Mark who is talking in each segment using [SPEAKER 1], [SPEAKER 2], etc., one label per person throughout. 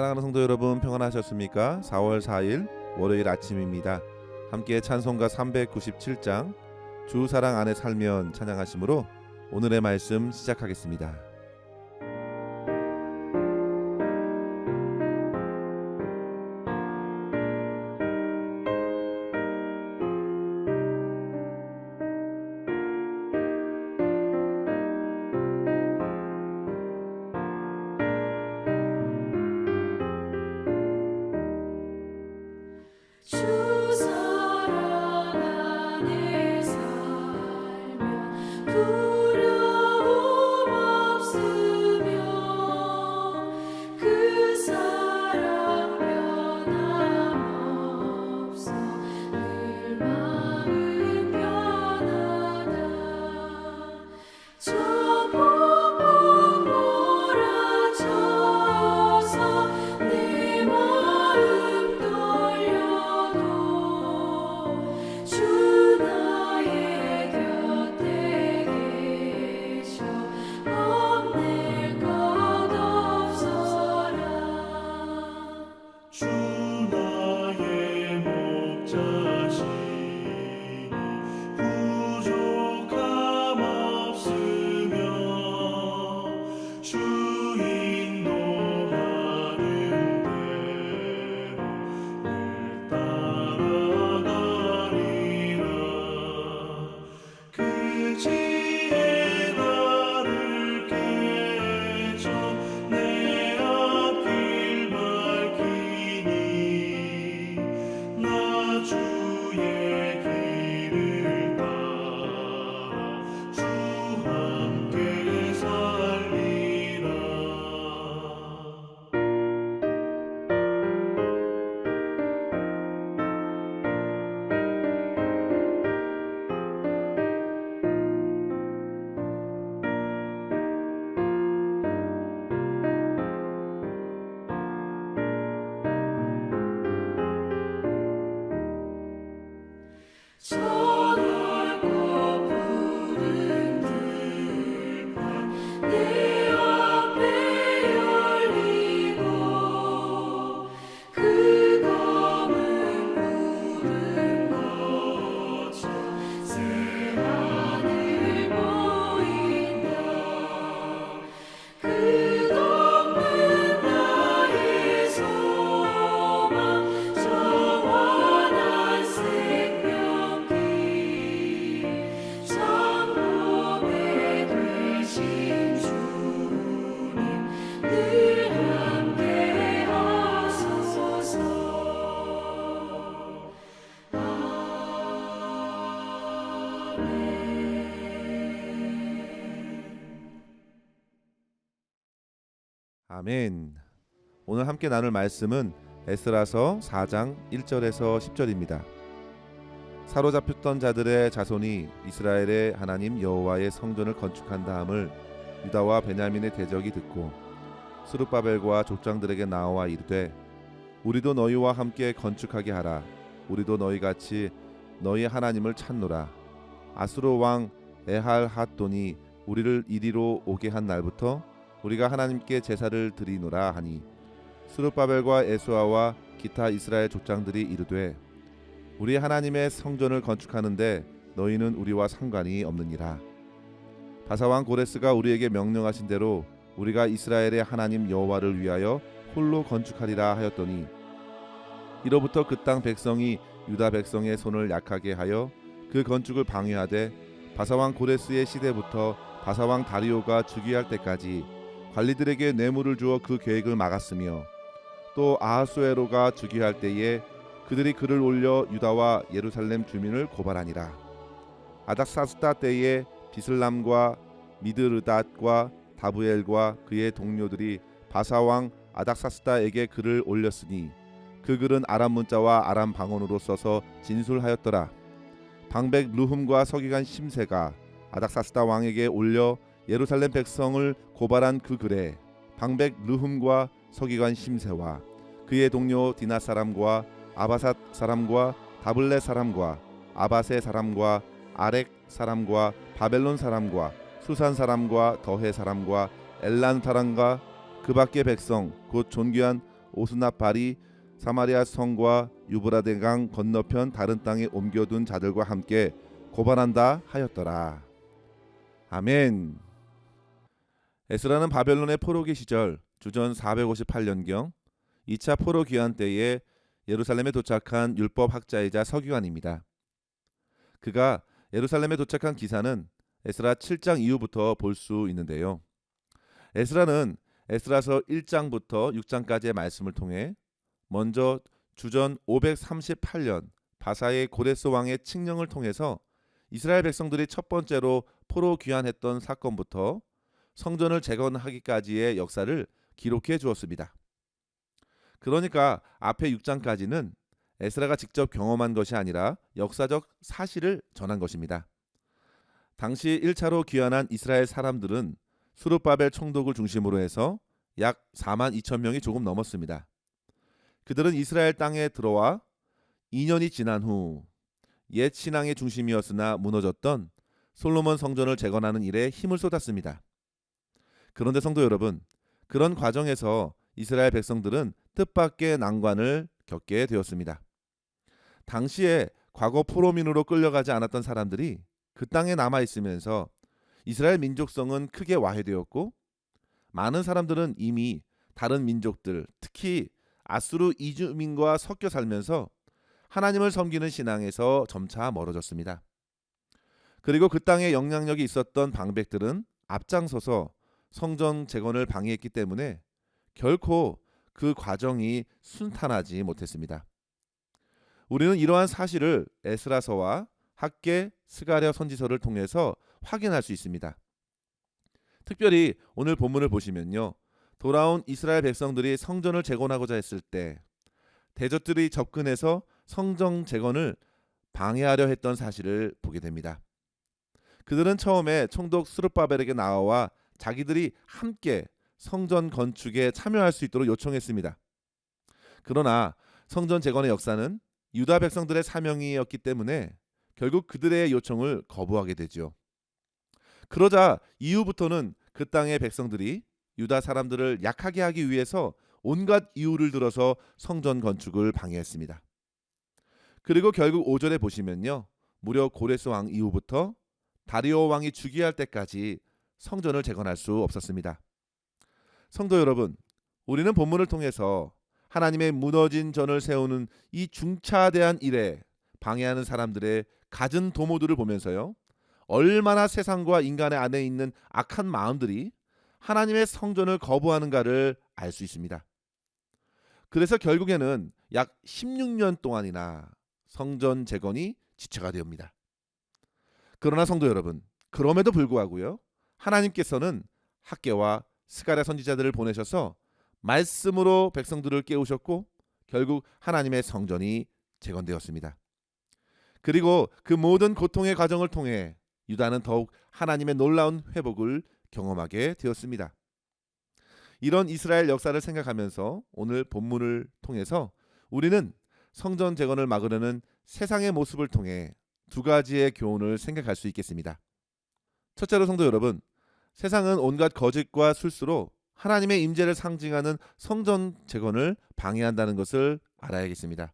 [SPEAKER 1] 사랑하는 성도 여러분, 평안하셨습니까? 4월 4일 월요일 아침입니다. 함께 찬송가 397장 주 사랑 안에 살면 찬양하심으로 오늘의 말씀 시작하겠습니다.
[SPEAKER 2] 주 사랑 안에 살면 두려움 없으며 그 사랑 변함없어 늘 마음 편하다. 저 폭풍 몰아쳐서 내 마음 떨려도 주 나의 곁에 계셔 겁낼 것 없어라.
[SPEAKER 3] 주 나의 목자시니 부족함 없으며 주 인도하는 대로 늘 따라가리라. 그 지혜 나를 깨쳐 내 앞길 밝히니 나 주의 길을 따라 주 함께 살리라.
[SPEAKER 2] 저 넓고 푸른 들판 내 앞에 열리고 그 검은 구름 거쳐 새 하늘 보인다. 끝없는 나의 소망 영원한 생명길 성도에 되신 주님 늘 함께 하소서.
[SPEAKER 1] 아멘. 오늘 함께 나눌 말씀은 에스라서 4장 1절에서 10절입니다. 사로잡혔던 자들의 자손이 이스라엘의 하나님 여호와의 성전을 건축한 다음을 유다와 베냐민의 대적이 듣고 스룹바벨과 족장들에게 나와 이르되 우리도 너희와 함께 건축하게 하라. 우리도 너희같이 너희 하나님을 찾노라. 아수르 왕 에할핫돈이 우리를 이리로 오게 한 날부터 우리가 하나님께 제사를 드리노라 하니 스룹바벨과 에스와와 기타 이스라엘 족장들이 이르되 우리 하나님의 성전을 건축하는데 너희는 우리와 상관이 없느니라. 바사왕 고레스가 우리에게 명령하신 대로 우리가 이스라엘의 하나님 여호와를 위하여 홀로 건축하리라 하였더니 이로부터 그 땅 백성이 유다 백성의 손을 약하게 하여 그 건축을 방해하되 바사왕 고레스의 시대부터 바사왕 다리오가 즉위할 때까지 관리들에게 뇌물을 주어 그 계획을 막았으며 또 아하수에로가 즉위할 때에 그들이 글을 올려 유다와 예루살렘 주민을 고발하니라. 아닥사스다 때에 비슬람과 미드르닷과 다부엘과 그의 동료들이 바사왕 아닥사스다에게 글을 올렸으니 그 글은 아람 문자와 아람 방언으로 써서 진술하였더라. 방백 르훔과 서기관 심세가 아닥사스다 왕에게 올려 예루살렘 백성을 고발한 그 글에 방백 르훔과 서기관 심세와 그의 동료 디나 사람과 아바삿 사람과 다블레 사람과 아바세 사람과 아렉 사람과 바벨론 사람과 수산 사람과 더해 사람과 엘란 사람과 그 밖의 백성 곧 존귀한 오스납발이 사마리아 성과 유브라데 강 건너편 다른 땅에 옮겨둔 자들과 함께 고발한다 하였더라. 아멘. 에스라는 바벨론의 포로기 시절 주전 458년경 2차 포로 귀환 때에 예루살렘에 도착한 율법학자이자 서기관입니다. 그가 예루살렘에 도착한 기사는 에스라 7장 이후부터 볼 수 있는데요. 에스라는 에스라서 1장부터 6장까지의 말씀을 통해 먼저 주전 538년 바사의 고레스 왕의 칙령을 통해서 이스라엘 백성들이 첫 번째로 포로 귀환했던 사건부터 성전을 재건하기까지의 역사를 기록해 주었습니다. 그러니까 앞에 6장까지는 에스라가 직접 경험한 것이 아니라 역사적 사실을 전한 것입니다. 당시 1차로 귀환한 이스라엘 사람들은 수르바벨 총독을 중심으로 해서 약 4만 2천 명이 조금 넘었습니다. 그들은 이스라엘 땅에 들어와 2년이 지난 후 옛 신앙의 중심이었으나 무너졌던 솔로몬 성전을 재건하는 일에 힘을 쏟았습니다. 그런데 성도 여러분, 그런 과정에서 이스라엘 백성들은 뜻밖의 난관을 겪게 되었습니다. 당시에 과거 포로민으로 끌려가지 않았던 사람들이 그 땅에 남아 있으면서 이스라엘 민족성은 크게 와해되었고, 많은 사람들은 이미 다른 민족들, 특히 아수르 이주민과 섞여 살면서 하나님을 섬기는 신앙에서 점차 멀어졌습니다. 그리고 그 땅에 영향력이 있었던 방백들은 앞장서서 성전 재건을 방해했기 때문에 결코 그 과정이 순탄하지 못했습니다. 우리는 이러한 사실을 에스라서와 학개, 스가랴 선지서를 통해서 확인할 수 있습니다. 특별히 오늘 본문을 보시면요, 돌아온 이스라엘 백성들이 성전을 재건하고자 했을 때 대적들이 접근해서 성전 재건을 방해하려 했던 사실을 보게 됩니다. 그들은 처음에 총독 스룹바벨에게 나와 자기들이 함께 성전 건축에 참여할 수 있도록 요청했습니다. 그러나 성전 재건의 역사는 유다 백성들의 사명이었기 때문에 결국 그들의 요청을 거부하게 되죠. 그러자 이후부터는 그 땅의 백성들이 유다 사람들을 약하게 하기 위해서 온갖 이유를 들어서 성전 건축을 방해했습니다. 그리고 결국 5절에 보시면요, 무려 고레스 왕 이후부터 다리오 왕이 즉위할 때까지 성전을 재건할 수 없었습니다. 성도 여러분, 우리는 본문을 통해서 하나님의 무너진 전을 세우는 이 중차대한 일에 방해하는 사람들의 갖은 도모들을 보면서요, 얼마나 세상과 인간의 안에 있는 악한 마음들이 하나님의 성전을 거부하는가를 알 수 있습니다. 그래서 결국에는 약 16년 동안이나 성전 재건이 지체가 됩니다. 그러나 성도 여러분, 그럼에도 불구하고요, 하나님께서는 학개와 스가랴 선지자들을 보내셔서 말씀으로 백성들을 깨우셨고 결국 하나님의 성전이 재건되었습니다. 그리고 그 모든 고통의 과정을 통해 유다는 더욱 하나님의 놀라운 회복을 경험하게 되었습니다. 이런 이스라엘 역사를 생각하면서 오늘 본문을 통해서 우리는 성전 재건을 막으려는 세상의 모습을 통해 두 가지의 교훈을 생각할 수 있겠습니다. 첫째로 성도 여러분, 세상은 온갖 거짓과 술수로 하나님의 임재를 상징하는 성전 재건을 방해한다는 것을 알아야겠습니다.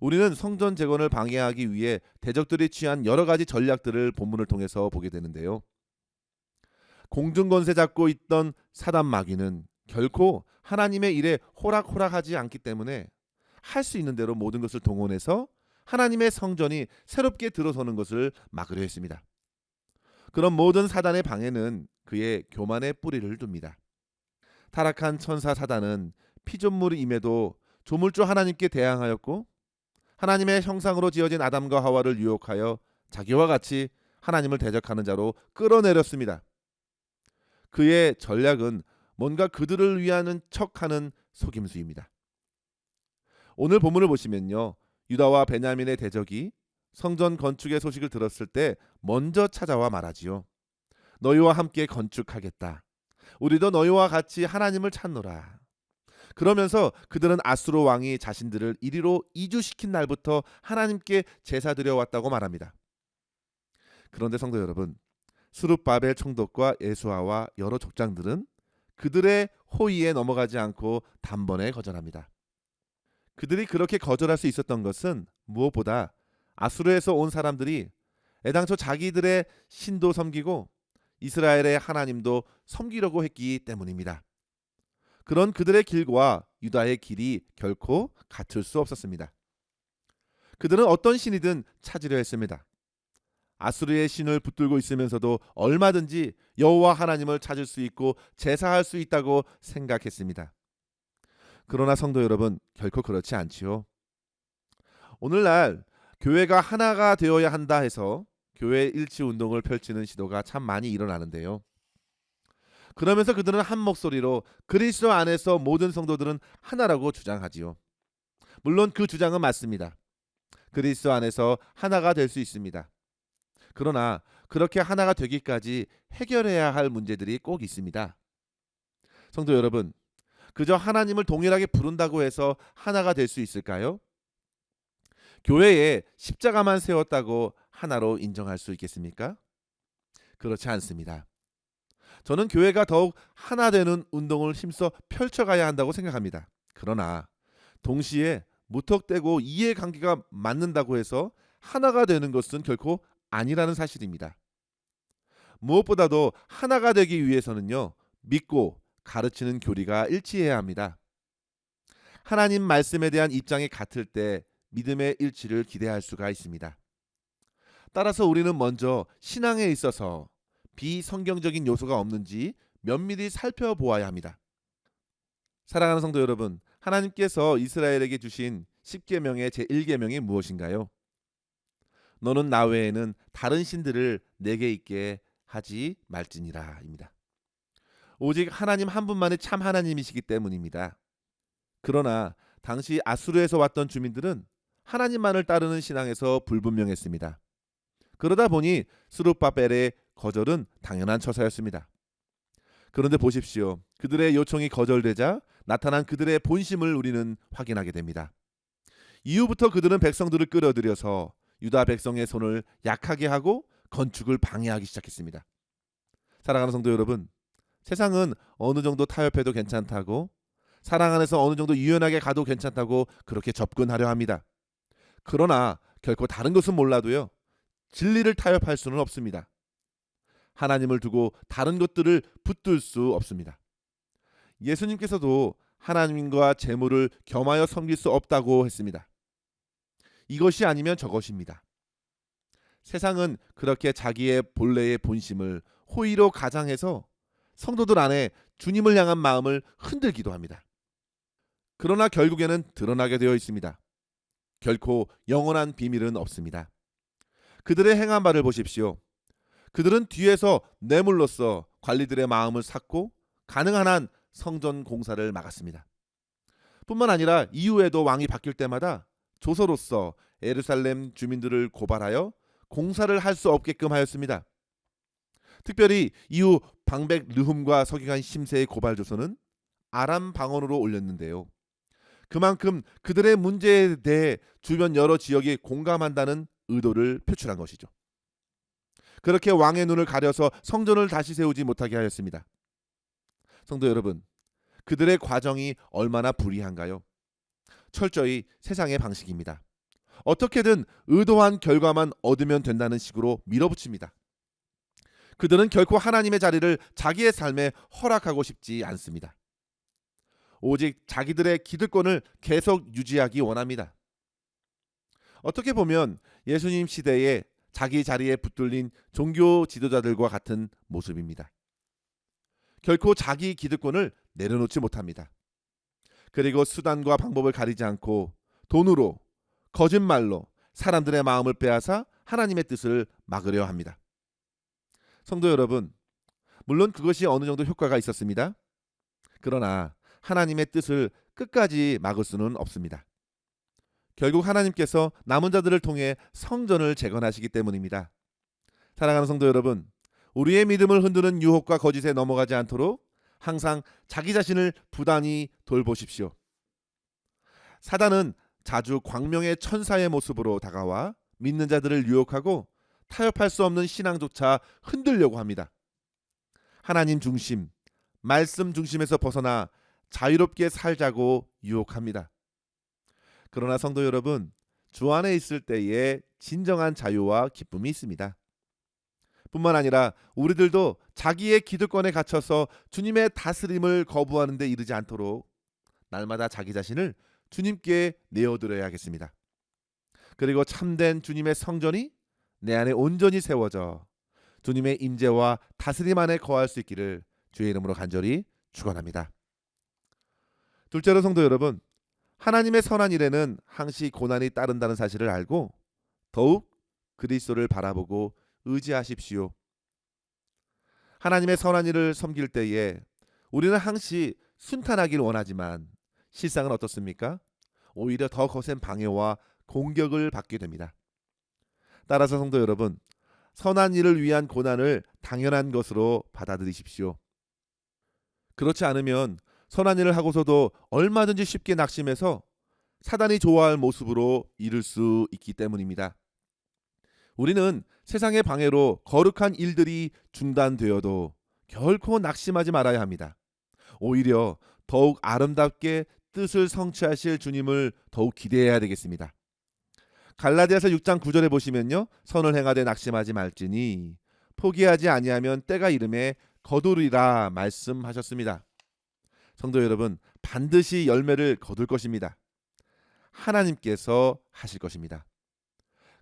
[SPEAKER 1] 우리는 성전 재건을 방해하기 위해 대적들이 취한 여러 가지 전략들을 본문을 통해서 보게 되는데요. 공중권세 잡고 있던 사단 마귀는 결코 하나님의 일에 호락호락하지 않기 때문에 할 수 있는 대로 모든 것을 동원해서 하나님의 성전이 새롭게 들어서는 것을 막으려 했습니다. 그런 모든 사단의 방해는 그의 교만의 뿌리를 둡니다. 타락한 천사 사단은 피조물임에도 조물주 하나님께 대항하였고 하나님의 형상으로 지어진 아담과 하와를 유혹하여 자기와 같이 하나님을 대적하는 자로 끌어내렸습니다. 그의 전략은 뭔가 그들을 위하는 척하는 속임수입니다. 오늘 본문을 보시면요, 유다와 베냐민의 대적이 성전 건축의 소식을 들었을 때 먼저 찾아와 말하지요. 너희와 함께 건축하겠다. 우리도 너희와 같이 하나님을 찾노라. 그러면서 그들은 아수르 왕이 자신들을 이리로 이주시킨 날부터 하나님께 제사 드려왔다고 말합니다. 그런데 성도 여러분, 스룹바벨 총독과 예수아와 여러 족장들은 그들의 호의에 넘어가지 않고 단번에 거절합니다. 그들이 그렇게 거절할 수 있었던 것은 무엇보다 아수르에서 온 사람들이 애당초 자기들의 신도 섬기고 이스라엘의 하나님도 섬기려고 했기 때문입니다. 그런 그들의 길과 유다의 길이 결코 같을 수 없었습니다. 그들은 어떤 신이든 찾으려 했습니다. 아수르의 신을 붙들고 있으면서도 얼마든지 여호와 하나님을 찾을 수 있고 제사할 수 있다고 생각했습니다. 그러나 성도 여러분, 결코 그렇지 않지요. 오늘날 교회가 하나가 되어야 한다 해서 교회 일치 운동을 펼치는 시도가 참 많이 일어나는데요. 그러면서 그들은 한 목소리로 그리스도 안에서 모든 성도들은 하나라고 주장하지요. 물론 그 주장은 맞습니다. 그리스도 안에서 하나가 될 수 있습니다. 그러나 그렇게 하나가 되기까지 해결해야 할 문제들이 꼭 있습니다. 성도 여러분, 그저 하나님을 동일하게 부른다고 해서 하나가 될 수 있을까요? 교회에 십자가만 세웠다고 하나로 인정할 수 있겠습니까? 그렇지 않습니다. 저는 교회가 더욱 하나 되는 운동을 힘써 펼쳐가야 한다고 생각합니다. 그러나 동시에 무턱대고 이해관계가 맞는다고 해서 하나가 되는 것은 결코 아니라는 사실입니다. 무엇보다도 하나가 되기 위해서는요, 믿고 가르치는 교리가 일치해야 합니다. 하나님 말씀에 대한 입장이 같을 때 믿음의 일치를 기대할 수가 있습니다. 따라서 우리는 먼저 신앙에 있어서 비성경적인 요소가 없는지 면밀히 살펴보아야 합니다. 사랑하는 성도 여러분, 하나님께서 이스라엘에게 주신 10계명의 제1계명이 무엇인가요? 너는 나 외에는 다른 신들을 내게 있게 하지 말지니라 입니다. 오직 하나님 한 분만이 참 하나님이시기 때문입니다. 그러나 당시 아수르에서 왔던 주민들은 하나님만을 따르는 신앙에서 불분명했습니다. 그러다 보니 스룹바벨의 거절은 당연한 처사였습니다. 그런데 보십시오. 그들의 요청이 거절되자 나타난 그들의 본심을 우리는 확인하게 됩니다. 이후부터 그들은 백성들을 끌어들여서 유다 백성의 손을 약하게 하고 건축을 방해하기 시작했습니다. 사랑하는 성도 여러분, 세상은 어느 정도 타협해도 괜찮다고, 사랑 안에서 어느 정도 유연하게 가도 괜찮다고 그렇게 접근하려 합니다. 그러나 결코 다른 것은 몰라도요, 진리를 타협할 수는 없습니다. 하나님을 두고 다른 것들을 붙들 수 없습니다. 예수님께서도 하나님과 재물을 겸하여 섬길 수 없다고 했습니다. 이것이 아니면 저것입니다. 세상은 그렇게 자기의 본래의 본심을 호의로 가장해서 성도들 안에 주님을 향한 마음을 흔들기도 합니다. 그러나 결국에는 드러나게 되어 있습니다. 결코 영원한 비밀은 없습니다. 그들의 행한 바를 보십시오. 그들은 뒤에서 뇌물로서 관리들의 마음을 샀고 가능한 한 성전 공사를 막았습니다. 뿐만 아니라 이후에도 왕이 바뀔 때마다 조서로서 예루살렘 주민들을 고발하여 공사를 할 수 없게끔 하였습니다. 특별히 이후 방백 르훔과 서기관 심세의 고발 조서는 아람 방언으로 올렸는데요. 그만큼 그들의 문제에 대해 주변 여러 지역이 공감한다는 의도를 표출한 것이죠. 그렇게 왕의 눈을 가려서 성전을 다시 세우지 못하게 하였습니다. 성도 여러분, 그들의 과정이 얼마나 불이한가요? 철저히 세상의 방식입니다. 어떻게든 의도한 결과만 얻으면 된다는 식으로 밀어붙입니다. 그들은 결코 하나님의 자리를 자기의 삶에 허락하고 싶지 않습니다. 오직 자기들의 기득권을 계속 유지하기 원합니다. 어떻게 보면 예수님 시대에 자기 자리에 붙들린 종교 지도자들과 같은 모습입니다. 결코 자기 기득권을 내려놓지 못합니다. 그리고 수단과 방법을 가리지 않고 돈으로, 거짓말로 사람들의 마음을 빼앗아 하나님의 뜻을 막으려 합니다. 성도 여러분, 물론 그것이 어느 정도 효과가 있었습니다. 그러나 하나님의 뜻을 끝까지 막을 수는 없습니다. 결국 하나님께서 남은 자들을 통해 성전을 재건하시기 때문입니다. 사랑하는 성도 여러분, 우리의 믿음을 흔드는 유혹과 거짓에 넘어가지 않도록 항상 자기 자신을 부단히 돌보십시오. 사단은 자주 광명의 천사의 모습으로 다가와 믿는 자들을 유혹하고 타협할 수 없는 신앙조차 흔들려고 합니다. 하나님 중심, 말씀 중심에서 벗어나 자유롭게 살자고 유혹합니다. 그러나 성도 여러분, 주 안에 있을 때에 진정한 자유와 기쁨이 있습니다. 뿐만 아니라 우리들도 자기의 기득권에 갇혀서 주님의 다스림을 거부하는 데 이르지 않도록 날마다 자기 자신을 주님께 내어드려야겠습니다. 그리고 참된 주님의 성전이 내 안에 온전히 세워져 주님의 임재와 다스림 안에 거할 수 있기를 주의 이름으로 간절히 축원합니다. 둘째로 성도 여러분, 하나님의 선한 일에는 항시 고난이 따른다는 사실을 알고 더욱 그리스도를 바라보고 의지하십시오. 하나님의 선한 일을 섬길 때에 우리는 항시 순탄하길 원하지만 실상은 어떻습니까? 오히려 더 거센 방해와 공격을 받게 됩니다. 따라서 성도 여러분, 선한 일을 위한 고난을 당연한 것으로 받아들이십시오. 그렇지 않으면 선한 일을 하고서도 얼마든지 쉽게 낙심해서 사단이 좋아할 모습으로 이룰 수 있기 때문입니다. 우리는 세상의 방해로 거룩한 일들이 중단되어도 결코 낙심하지 말아야 합니다. 오히려 더욱 아름답게 뜻을 성취하실 주님을 더욱 기대해야 되겠습니다. 갈라디아서 6장 9절에 보시면요, 선을 행하되 낙심하지 말지니 포기하지 아니하면 때가 이름에 거두리라 말씀하셨습니다. 성도 여러분, 반드시 열매를 거둘 것입니다. 하나님께서 하실 것입니다.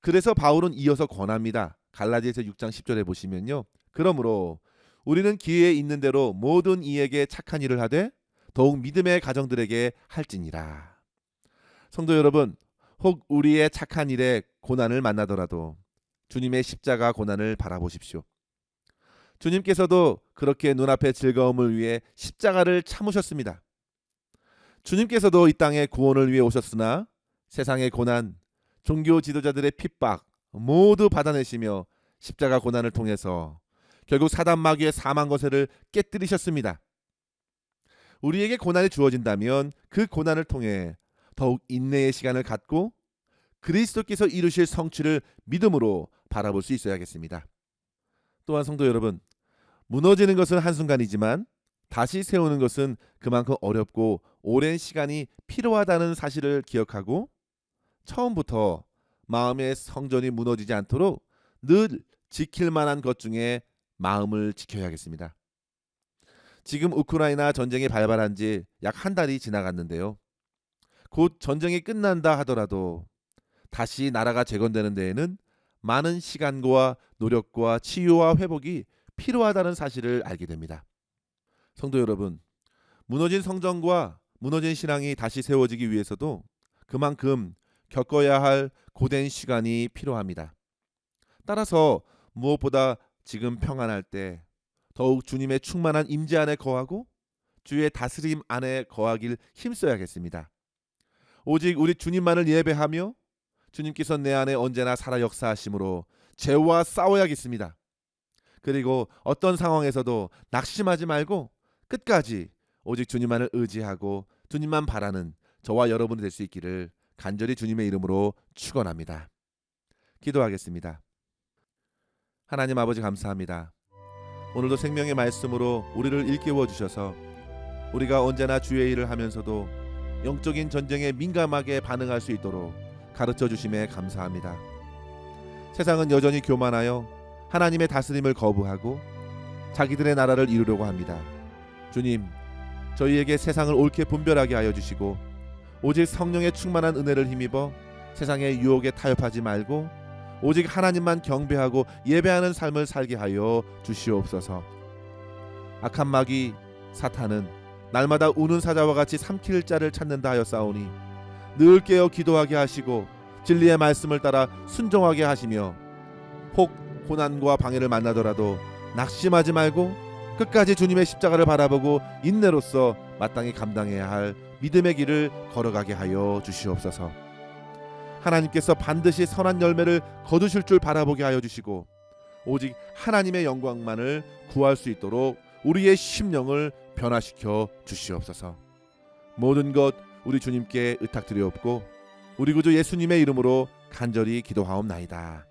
[SPEAKER 1] 그래서 바울은 이어서 권합니다. 갈라디아서 6장 10절에 보시면요, 그러므로 우리는 기회에 있는 대로 모든 이에게 착한 일을 하되 더욱 믿음의 가정들에게 할지니라. 성도 여러분, 혹 우리의 착한 일에 고난을 만나더라도 주님의 십자가 고난을 바라보십시오. 주님께서도 그렇게 눈앞의 즐거움을 위해 십자가를 참으셨습니다. 주님께서도 이 땅에 구원을 위해 오셨으나 세상의 고난, 종교 지도자들의 핍박 모두 받아내시며 십자가 고난을 통해서 결국 사단 마귀의 사망 거세를 깨뜨리셨습니다. 우리에게 고난이 주어진다면 그 고난을 통해 더욱 인내의 시간을 갖고 그리스도께서 이루실 성취를 믿음으로 바라볼 수 있어야겠습니다. 또한 성도 여러분, 무너지는 것은 한순간이지만 다시 세우는 것은 그만큼 어렵고 오랜 시간이 필요하다는 사실을 기억하고 처음부터 마음의 성전이 무너지지 않도록 늘 지킬 만한 것 중에 마음을 지켜야겠습니다. 지금 우크라이나 전쟁이 발발한 지 약 한 달이 지나갔는데요. 곧 전쟁이 끝난다 하더라도 다시 나라가 재건되는 데에는 많은 시간과 노력과 치유와 회복이 필요하다는 사실을 알게 됩니다. 성도 여러분, 무너진 성전과 무너진 신앙이 다시 세워지기 위해서도 그만큼 겪어야 할 고된 시간이 필요합니다. 따라서 무엇보다 지금 평안할 때 더욱 주님의 충만한 임재 안에 거하고 주의 다스림 안에 거하길 힘써야겠습니다. 오직 우리 주님만을 예배하며 주님께서 내 안에 언제나 살아 역사하심으로 죄와 싸워야겠습니다. 그리고 어떤 상황에서도 낙심하지 말고 끝까지 오직 주님만을 의지하고 주님만 바라는 저와 여러분이 될 수 있기를 간절히 주님의 이름으로 축원합니다. 기도하겠습니다. 하나님 아버지 감사합니다. 오늘도 생명의 말씀으로 우리를 일깨워 주셔서 우리가 언제나 주의 일을 하면서도 영적인 전쟁에 민감하게 반응할 수 있도록 가르쳐 주심에 감사합니다. 세상은 여전히 교만하여 하나님의 다스림을 거부하고 자기들의 나라를 이루려고 합니다. 주님, 저희에게 세상을 옳게 분별하게 하여 주시고 오직 성령의 충만한 은혜를 힘입어 세상의 유혹에 타협하지 말고 오직 하나님만 경배하고 예배하는 삶을 살게 하여 주시옵소서. 악한 마귀 사탄은 날마다 우는 사자와 같이 삼킬 자를 찾는다 하여 싸우니 늘 깨어 기도하게 하시고 진리의 말씀을 따라 순종하게 하시며 혹 고난과 방해를 만나더라도 낙심하지 말고 끝까지 주님의 십자가를 바라보고 인내로써 마땅히 감당해야 할 믿음의 길을 걸어가게 하여 주시옵소서. 하나님께서 반드시 선한 열매를 거두실 줄 바라보게 하여 주시고 오직 하나님의 영광만을 구할 수 있도록 우리의 심령을 변화시켜 주시옵소서. 모든 것 우리 주님께 의탁드리옵고 우리 구주 예수님의 이름으로 간절히 기도하옵나이다.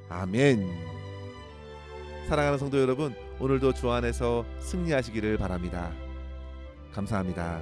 [SPEAKER 1] 아멘. 사랑하는 성도 여러분, 오늘도 주 안에서 승리하시기를 바랍니다. 감사합니다.